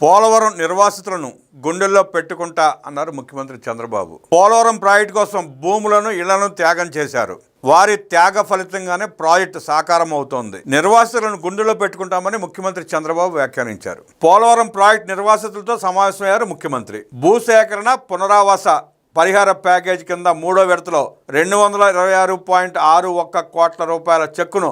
పోలవరం నిర్వాసితులను గుండెల్లో పెట్టుకుంటా అన్నారు ముఖ్యమంత్రి చంద్రబాబు. పోలవరం ప్రాజెక్టు కోసం భూములను ఇళ్లను త్యాగం చేశారు. వారి త్యాగ ఫలితంగానే ప్రాజెక్టు సాకారం అవుతోంది. నిర్వాసితులను గుండెల్లో పెట్టుకుంటామని ముఖ్యమంత్రి చంద్రబాబు వ్యాఖ్యానించారు. పోలవరం ప్రాజెక్టు నిర్వాసితులతో సమావేశమయ్యారు ముఖ్యమంత్రి. భూసేకరణ పునరావాస పరిహార ప్యాకేజీ కింద మూడో విడతలో 226.61 కోట్ల రూపాయల చెక్కును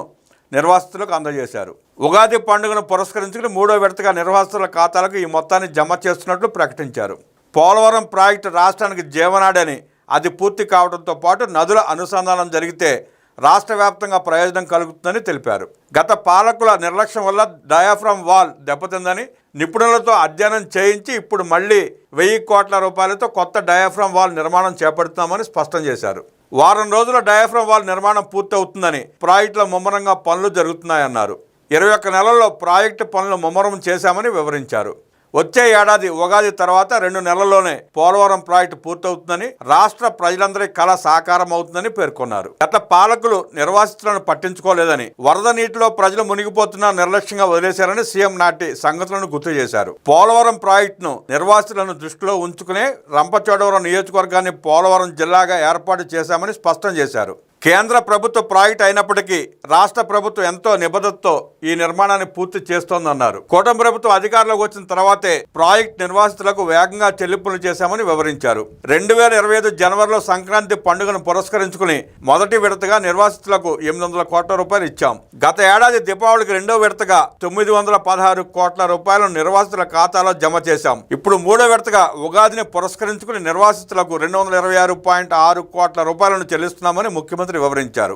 నిర్వాసితులకు అందజేశారు. ఉగాది పండుగను పురస్కరించుకుని మూడో విడతగా నిర్వాసితుల ఖాతాలకు ఈ మొత్తాన్ని జమ చేస్తున్నట్లు ప్రకటించారు. పోలవరం ప్రాజెక్టు రాష్ట్రానికి జీవనాడని, అది పూర్తి కావడంతో పాటు నదుల అనుసంధానం జరిగితే రాష్ట్ర వ్యాప్తంగా ప్రయోజనం కలుగుతుందని తెలిపారు. గత పాలకుల నిర్లక్ష్యం వల్ల డయాఫ్రమ్ వాల్ దెబ్బతిందని నిపుణులతో అధ్యయనం చేయించి ఇప్పుడు మళ్లీ 1000 కోట్ల రూపాయలతో కొత్త డయాఫ్రమ్ వాల్ నిర్మాణం చేపడుతున్నామని స్పష్టం చేశారు. వారం రోజుల డయాఫ్రమ్ వాల్ నిర్మాణం పూర్తవుతుందని, ప్రాజెక్టులో ముమ్మరంగా పనులు జరుగుతున్నాయన్నారు. 21 నెలల్లో ప్రాజెక్టు పనులు ముమ్మరం చేశామని వివరించారు. వచ్చే ఏడాది ఉగాది తర్వాత 2 నెలల్లోనే పోలవరం ప్రాజెక్టు పూర్తవుతుందని, రాష్ట్ర ప్రజలందరి కళ సాకారం అవుతుందని పేర్కొన్నారు. గత పాలకులు నిర్వాసితులను పట్టించుకోలేదని, వరద నీటిలో ప్రజలు మునిగిపోతున్నా నిర్లక్ష్యంగా వదిలేశారని సీఎం నాటి సంగతులను గుర్తు చేశారు. పోలవరం ప్రాజెక్టును నిర్వాసితులను దృష్టిలో ఉంచుకునే రంపచోడవరం నియోజకవర్గాన్ని పోలవరం జిల్లాగా ఏర్పాటు చేశామని స్పష్టం చేశారు. కేంద్ర ప్రభుత్వ ప్రాజెక్టు అయినప్పటికీ రాష్ట్ర ప్రభుత్వం ఎంతో నిబద్ధతతో ఈ నిర్మాణాన్ని పూర్తి చేస్తోందన్నారు. కూటమి ప్రభుత్వం అధికారంలోకి వచ్చిన తర్వాతే ప్రాజెక్టు నిర్వాసితులకు వేగంగా చెల్లింపులు చేశామని వివరించారు. 2025 జనవరిలో సంక్రాంతి పండుగను పురస్కరించుకుని మొదటి విడతగా నిర్వాసితులకు 800 కోట్ల రూపాయలు ఇచ్చాం. గత ఏడాది దీపావళికి రెండో విడతగా 916 కోట్ల రూపాయలను నిర్వాసితుల ఖాతాలో జమ చేశాం. ఇప్పుడు మూడో విడతగా ఉగాదిని పురస్కరించుకుని నిర్వాసితులకు 226.6 కోట్ల రూపాయలను చెల్లిస్తున్నామని ముఖ్యమంత్రి వివరించారు.